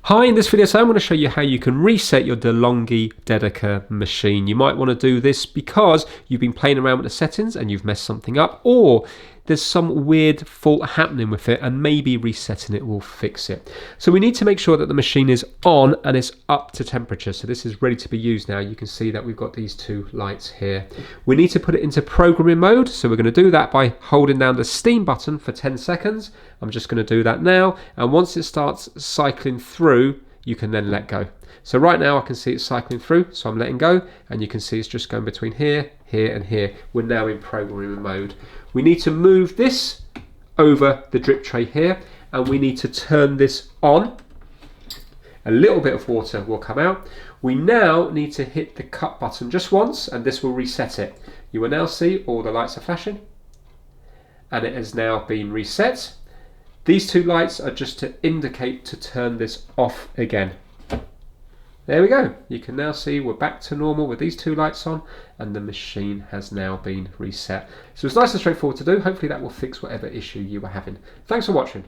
Hi, in this video I'm going to show you how you can reset your De'Longhi Dedica machine. You might want to do this because you've been playing around with the settings and you've messed something up, or there's some weird fault happening with it and maybe resetting it will fix it. So we need to make sure that the machine is on and it's up to temperature. So this is ready to be used now. You can see that we've got these two lights here. We need to put it into programming mode. So we're going to do that by holding down the steam button for 10 seconds. I'm just going to do that now. And once it starts cycling through, you can then let go. So right now I can see it's cycling through, so I'm letting go, and you can see it's just going between here, here and here. We're now in programming mode. We need to move this over the drip tray here, and we need to turn this on. A little bit of water will come out. We now need to hit the cut button just once, and this will reset it. You will now see all the lights are flashing, and it has now been reset. These two lights are just to indicate to turn this off again. There we go. You can now see we're back to normal with these two lights on, and the machine has now been reset. So it's nice and straightforward to do. Hopefully that will fix whatever issue you were having. Thanks for watching.